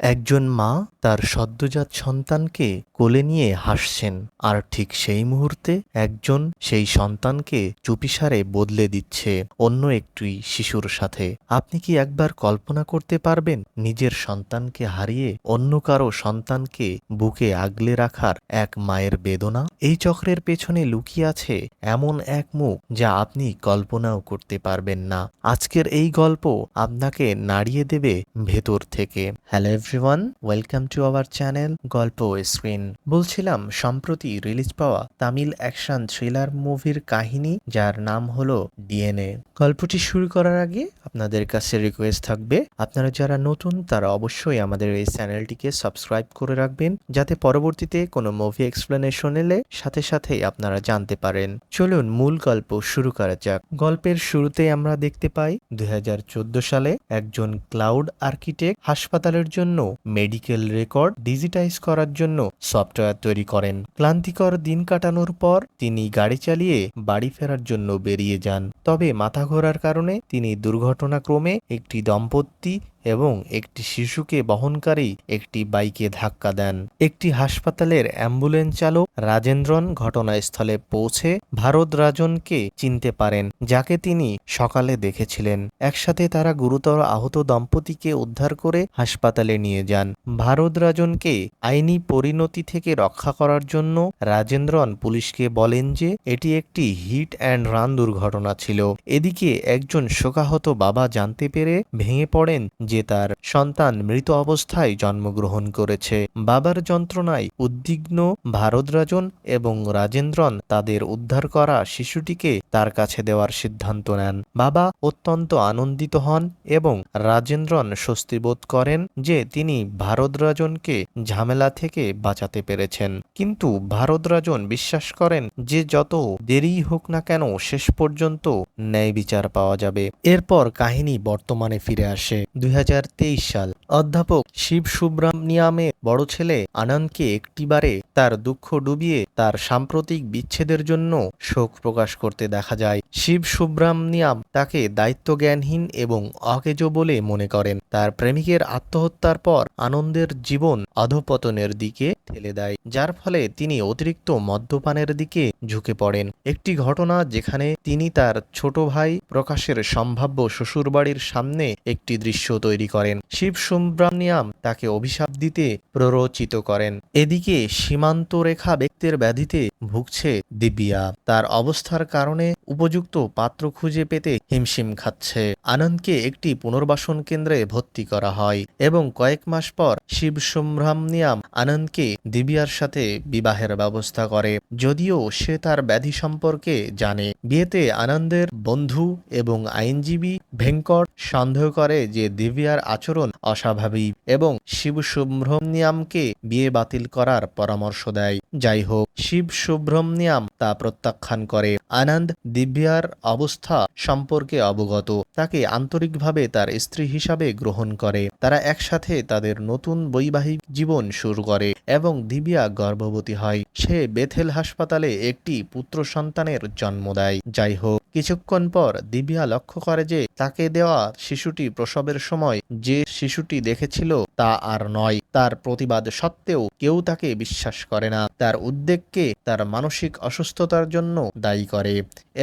একজন মা তার সদ্যজাত সন্তানকে কোলে নিয়ে হাসছেন, আর ঠিক সেই মুহূর্তে একজন সেই সন্তানকে চুপিসারে বদলে দিচ্ছে অন্য একটি শিশুর সাথে। আপনি কি একবার কল্পনা করতে পারবেন নিজের সন্তানকে হারিয়ে অন্য কারো সন্তানকে বুকে আগলে রাখার এক মায়ের বেদনা? এই চক্রের পেছনে লুকিয়ে আছে এমন এক মুখ যা আপনি কল্পনাও করতে পারবেন না। আজকের এই গল্প আপনাকে নাড়িয়ে দেবে ভেতর থেকে। Hello everyone, welcome to our channel গল্প স্ক্রিন। বলছিলাম সম্প্রতি রিলিজ পাওয়া তামিল অ্যাকশন থ্রিলার মুভির কাহিনী, যার নাম হলো ডিএনএ। গল্পটি শুরু করার আগে আপনাদের কাছে রিকোয়েস্ট থাকবে, আপনারা যারা নতুন তারা অবশ্যই আমাদের এই চ্যানেলটিকে সাবস্ক্রাইব করে রাখবেন, যাতে পরবর্তীতে কোনো মুভি এক্সপ্লেনেশন এলে সাথে সাথেই আপনারা জানতে পারেন। চলুন মূল গল্প শুরু করা যাক। গল্পের শুরুতে আমরা দেখতে পাই 2014 সালে একজন ক্লাউড আর্কিটেক্ট হাসপাতালের জন্য মেডিকেল রেকর্ড ডিজিটাইজ করার জন্য সফটওয়্যার তৈরি করেন। ক্লান্তিকর দিন কাটানোর পর তিনি গাড়ি চালিয়ে বাড়ি ফেরার জন্য বেরিয়ে যান। তবে মাথা ঘোরার কারণে তিনি দুর্ঘটনাক্রমে একটি দম্পতি এবং একটি শিশুকে বহনকারী একটি বাইকে ধাক্কা দেন। একটি হাসপাতালের অ্যাম্বুলেন্স চালক রাজেন্দ্রন ঘটনাস্থলে পৌঁছে ভারতরাজনকে চিনতে পারেন, যাকে তিনি সকালে দেখেছিলেন। একসাথে তারা গুরুতর আহত দম্পতিকে উদ্ধার করে হাসপাতালে নিয়ে যান। ভারতরাজনকে আইনি পরিণতি থেকে রক্ষা করার জন্য রাজেন্দ্রন পুলিশকে বলেন যে এটি একটি হিট অ্যান্ড রান দুর্ঘটনা ছিল। এদিকে একজন শোকাহত বাবা জানতে পেরে ভেঙে পড়েন যে তার সন্তান মৃত অবস্থায় জন্মগ্রহণ করেছে। বাবার যন্ত্রণায় উদ্বিগ্ন ভারতরাজন এবং রাজেন্দ্রন তাদের উদ্ধার করা শিশুটিকে তার কাছে দেওয়ার সিদ্ধান্ত নেন। বাবা অত্যন্ত আনন্দিত হন এবং রাজেন্দ্রন স্বস্তি বোধ করেন যে তিনি ভারতরাজনকে ঝামেলা থেকে বাঁচাতে পেরেছেন। কিন্তু ভারতরাজন বিশ্বাস করেন যে যত দেরি হোক না কেন শেষ পর্যন্ত ন্যায় বিচার পাওয়া যাবে। এরপর কাহিনী বর্তমানে ফিরে আসে। 2023 সাল। অধ্যাপক শিব সুব্রামনিয়ামের বড় ছেলে আনন্দকে একটিবারে তার দুঃখ ডুবিয়ে তার সাম্প্রতিক বিচ্ছেদের জন্য শোক প্রকাশ করতে দেখা যায়। শিব সুব্রামনিয়াম তাকে দায়িত্বজ্ঞানহীন এবং অকেজো বলে মনে করেন। তার প্রেমিকের আত্মহত্যার পর আনন্দের জীবন অধঃপতনের দিকে ঠেলে দেয়, যার ফলে তিনি অতিরিক্ত মদ্যপানের দিকে ঝুঁকে পড়েন। একটি ঘটনা যেখানে তিনি তার ছোট ভাই প্রকাশের সম্ভাব্য শ্বশুরবাড়ির সামনে একটি দৃশ্য তৈরি করেন। শিব সুব্রামনিয়াম তাকে অভিশাপ দিতে প্ররোচিত করেন। এদিকে সীমান্ত রেখা ব্যক্তির ব্যাধিতে ভুগছে দিব্যা। তার অবস্থার কারণে উপযুক্ত পাত্র খুঁজে পেতে হিমশিম খাচ্ছে। আনন্দকে একটি পুনর্বাসন কেন্দ্রে ভর্তি করা হয় এবং কয়েক মাস পর শিব সুব্রামনিয়াম আনন্দকে দিব্যার সাথে বিবাহের ব্যবস্থা করে, যদিও সে তার ব্যাধি সম্পর্কে জানে। বিয়েতে আনন্দের বন্ধু এবং আইনজীবী ভেঙ্কট সন্দেহ করে যে দিব্যার আচরণ অস্বাভাবিক এবং শিব সুব্রহ্মণ্যমকে বিয়ে বাতিল করার পরামর্শ দেয়। যাই হোক, শিব সুব্রহ্মণ্যম তা প্রত্যাখ্যান করে। আনন্দ দিব্যার অবস্থা সম্পর্কে অবগত, তাকে আন্তরিকভাবে তার স্ত্রী হিসাবে গ্রহণ করে। তারা একসাথে তাদের নতুন বৈবাহিক জীবন শুরু করে এবং দিব্যা গর্ভবতী হয়। সে বেথেল হাসপাতালে একটি পুত্র সন্তানের জন্ম দেয়। যাই হোক, কিছুক্ষণ পর দিব্যা লক্ষ্য করে যে তাকে দেওয়া শিশুটি প্রসবের সময় যে শিশুটি দেখেছিল তা আর নয়। তার প্রতিবাদ সত্ত্বেও কেউ তাকে বিশ্বাস করে না। তার উদ্বেগকে তার মানসিক অসুস্থতার জন্য দায়ী করে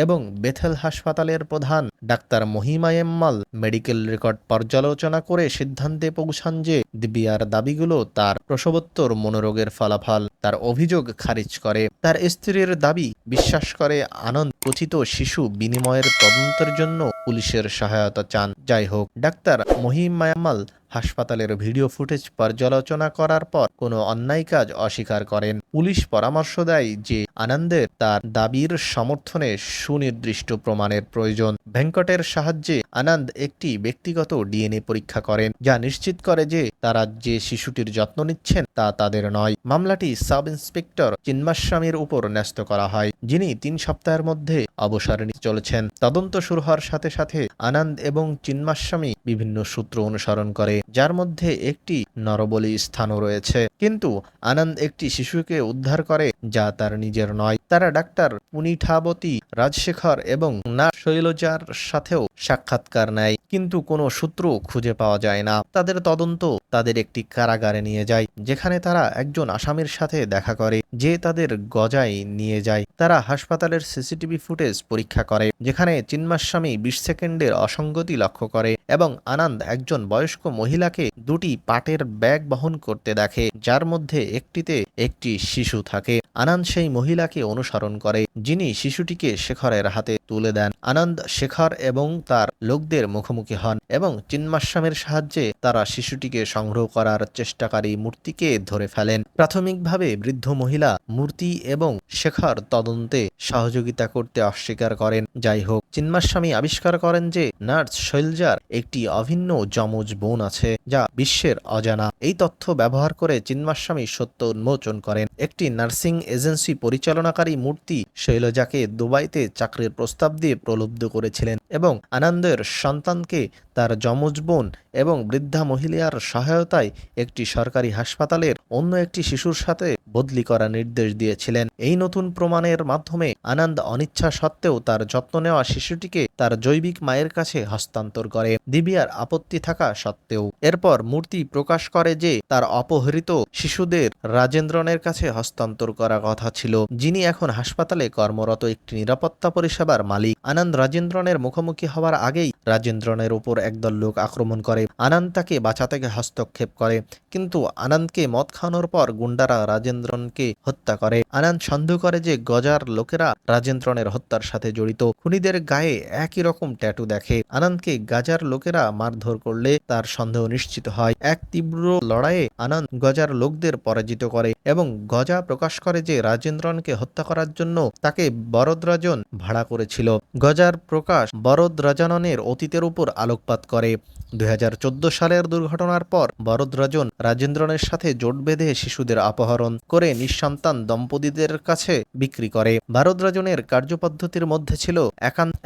এবং বেথেল হাসপাতালের প্রধান ডাক্তার মহিমায়েম্মাল মেডিকেল রেকর্ড পর্যালোচনা করে সিদ্ধান্তে পৌঁছান যে দিব্যার দাবিগুলো তার প্রসবোত্তর মনোরোগের ফলাফল। তার অভিযোগ খারিজ করে। তার স্ত্রীর দাবি বিশ্বাস করে আনন্দ কথিত শিশু বিনিময়ের তদন্তের জন্য পুলিশের সহায়তা চান। যাই হোক, ডাক্তার মহিমায়াম্মাল হাসপাতালের ভিডিও ফুটেজ পর্যালোচনা করার পর কোনো অন্যায় কাজ অস্বীকার করেন। পুলিশ পরামর্শ দেয় যে আনন্দের তার দাবির সমর্থনে সুনির্দিষ্ট প্রমাণের প্রয়োজন। ভেঙ্কটের সাহায্যে আনন্দ একটি ব্যক্তিগত ডিএনএ পরীক্ষা করেন, যা নিশ্চিত করে যে তারা যে শিশুটির যত্ন নিচ্ছেন তা তাদের নয়। মামলাটি সাব ইন্সপেক্টর চিন্মাস্বামীর উপর ন্যস্ত করা হয়, যিনি 3 সপ্তাহের মধ্যে অবসর নিতে চলেছেন। তদন্ত শুরু হওয়ার সাথে সাথে আনন্দ এবং চিন্মাস্বামী বিভিন্ন সূত্র অনুসরণ করে যার মধ্যে একটি নরবলি স্থানও রয়েছে। কিন্তু আনন্দ একটি শিশুকে উদ্ধার করে যা তার নিজের নয়। তারা ডাক্তার পুনিঠাবতী, রাজশেখর এবং নার্স শৈলজার সাথেও সাক্ষাৎকার নেয়, কিন্তু কোনো সূত্র খুঁজে পাওয়া যায় না। তাদের তদন্ত তাদের একটি কারাগারে নিয়ে যায়, যেখানে তারা একজন আসামির সাথে দেখা করে যে তাদের গজায় নিয়ে যায়। তারা হাসপাতালের সিসিটিভি ফুটেজ পরীক্ষা করে, যেখানে চিন্মাস্বামী 20 সেকেন্ডের অসঙ্গতি লক্ষ্য করে এবং আনন্দ একজন বয়স্ক মহিলাকে দুটি পাটের ব্যাগ বহন করতে দেখে, যার মধ্যে একটিতে একটি শিশু থাকে। আনন্দ সেই মহিলাকে অনুসরণ করে, যিনি শিশুটিকে শেখরের হাতে তুলে দেন। আনন্দ শেখর এবং তার লোকদের মুখোমুখি হন এবং চিন্মাস্বামীর সাহায্যে তারা শিশুটিকে সংগ্রহ করার চেষ্টাকারী মূর্তিকে ধরে ফেলেন। প্রাথমিকভাবে বৃদ্ধ মহিলা মূর্তি এবং শেখর তদন্তে সহযোগিতা করতে অস্বীকার করেন। যাই হোক, চিন্মাস্বামী আবিষ্কার করেন যে নার্স শৈলজার একটি অভিন্ন যমজ বোন আছে, যা বিশ্বের অজানা। এই তথ্য ব্যবহার করে চিন্মাস্বামী সত্য উন্মোচন করেন। একটি নার্সিং এজেন্সি পরিচালনাকারী মূর্তি শৈলজাকে দুবাইতে চাকরির প্রস্তাব দিয়ে প্রলুব্ধ করেছিলেন এবং আনন্দের সন্তানকে তার যমজ বোন এবং বৃদ্ধা মহিলার সহায়তায় একটি সরকারি হাসপাতালের অন্য একটি শিশুর সাথে বদলি করার নির্দেশ দিয়েছিলেন। এই নতুন প্রমাণের মাধ্যমে আনন্দ অনিচ্ছা সত্ত্বেও তার যত্ন নেওয়া শিশুটিকে তার জৈবিক মায়ের কাছে হস্তান্তর করে, দিবিয়ার আপত্তি থাকা সত্ত্বেও। এরপর মূর্তি প্রকাশ করে যে তার অপহৃত শিশুদের রাজেন্দ্রনের কাছে হস্তান্তর করা কথা ছিল, যিনি এখন হাসপাতালে কর্মরত একটি নিরাপত্তা পরিষেবার মালিক। আনন্দ রাজেন্দ্রনের মুখোমুখি হওয়ার আগেই রাজেন্দ্রনের উপর একদল লোক আক্রমণ করে। আনন্দ তাকে বাঁচাতে হস্তক্ষেপ করে, কিন্তু আনন্দকে মদ খাওয়ানোর পর গুন্ডারা রাজেন্দ্রনকে হত্যা করে। আনন্দ সন্দেহ করে যে গজার লোকেরা রাজেন্দ্রনের হত্যার সাথে জড়িত। খুনিদের গায়ে একই রকম ট্যাটু দেখে। আনন্দকে গাজার লোকেরা মারধর করলে তার সন্দেহ নিশ্চিত হয়। এক তীব্র লড়াইয়ে আনন্দ গজার লোকদের পরাজিত করে এবং গজা প্রকাশ করে যে রাজেন্দ্রনকে হত্যা করার জন্য তাকে বরদরাজন ভাড়া করেছিল। গজার প্রকাশ বরদরাজাননের অতীতের উপর আলোকপাত করে। 2014 সালের দুর্ঘটনার পর বরদরাজন রাজেন্দ্রনের সাথে জোট বেঁধে শিশুদের অপহরণ করে নিঃসন্তান দম্পতিদের কাছে বিক্রি করে। বরদরাজনের কার্যপদ্ধতির মধ্যে ছিল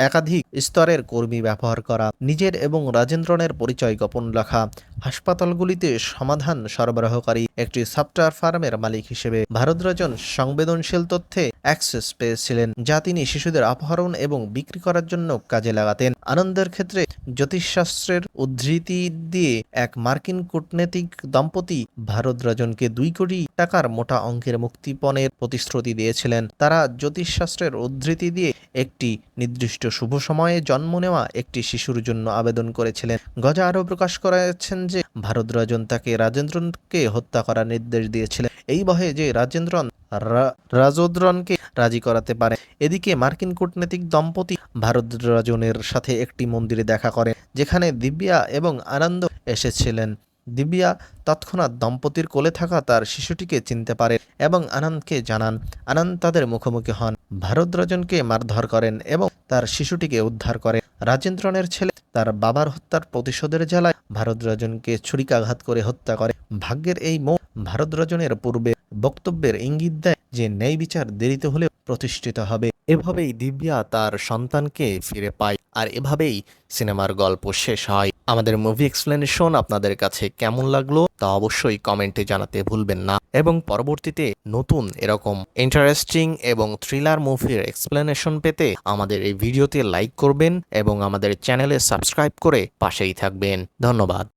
একাধিক স্তরের কর্মী ব্যবহার করা, নিজের এবং রাজেন্দ্রনের পরিচয় গোপন রাখা, হাসপাতালগুলিতে সমাধান সরবরাহকারী একটি সফটওয়্যার ফার্মের মালিক হিসেবে। বরদরাজন সংবেদনশীল তথ্যে অ্যাক্সেস পেয়েছিলেন, যা তিনি শিশুদের অপহরণ এবং বিক্রি করার জন্য কাজে লাগাতেন। আনন্দের ক্ষেত্রে জ্যোতিষশাস্ত্রের উদ্ধৃতি দিয়ে এক মার্কিন কূটনৈতিক দম্পতি ভারতরাজনকে 2 কোটি টাকার মোটা অঙ্কের মুক্তিপণের প্রতিশ্রুতি দিয়েছিলেন। তারা জ্যোতিষশাস্ত্রের উদ্ধৃতি দিয়ে একটি নির্দিষ্ট শুভ সময়ে জন্ম নেওয়া একটি শিশুর জন্য আবেদন করেছিলেন। গজা আরও প্রকাশ করেছেন যে ভারতরাজন তাকে রাজেন্দ্রনকে হত্যা করার নির্দেশ দিয়েছিলেন, এই ভয়ে যে রাজেন্দ্রনকে রাজি করাতে পারে। এদিকে মার্কিন কূটনৈতিক দম্পতি ভারতরাজনের সাথে একটি মন্দিরে দেখা করেন, যেখানে দিব্যা এবং আনন্দ এসেছিলেন। দিব্যা তৎক্ষণাৎ দম্পতির কোলে থাকা তার শিশুটিকে চিনতে পারে এবং আনন্দকে জানান। আনন্দ তাদের মুখোমুখি হন, ভারতরাজনকে মারধর করেন এবং তার শিশুটিকে উদ্ধার করে। রাজেন্দ্রনের ছেলে তার বাবার হত্যার প্রতিশোধের জ্বালায় ভারতরাজনকে ছুরিকাঘাত করে হত্যা করে। ভাগ্যের এই মোড় ভারতরাজনের পূর্বে বক্তব্যের ইঙ্গিত দেয় যে ন্যায় বিচার দেরিতে হলেও প্রতিষ্ঠিত হবে। এভাবেই দিব্যা তার সন্তানকে ফিরে পায়, আর এভাবেই সিনেমার গল্প শেষ হয়। আমাদের মুভি এক্সপ্লেনেশন আপনাদের কাছে কেমন লাগলো তা অবশ্যই কমেন্টে জানাতে ভুলবেন না, এবং পরবর্তীতে নতুন এরকম ইন্টারেস্টিং এবং থ্রিলার মুভির এক্সপ্লেনেশন পেতে আমাদের এই ভিডিওতে লাইক করবেন এবং আমাদের চ্যানেলে সাবস্ক্রাইব করে পাশেই থাকবেন। ধন্যবাদ।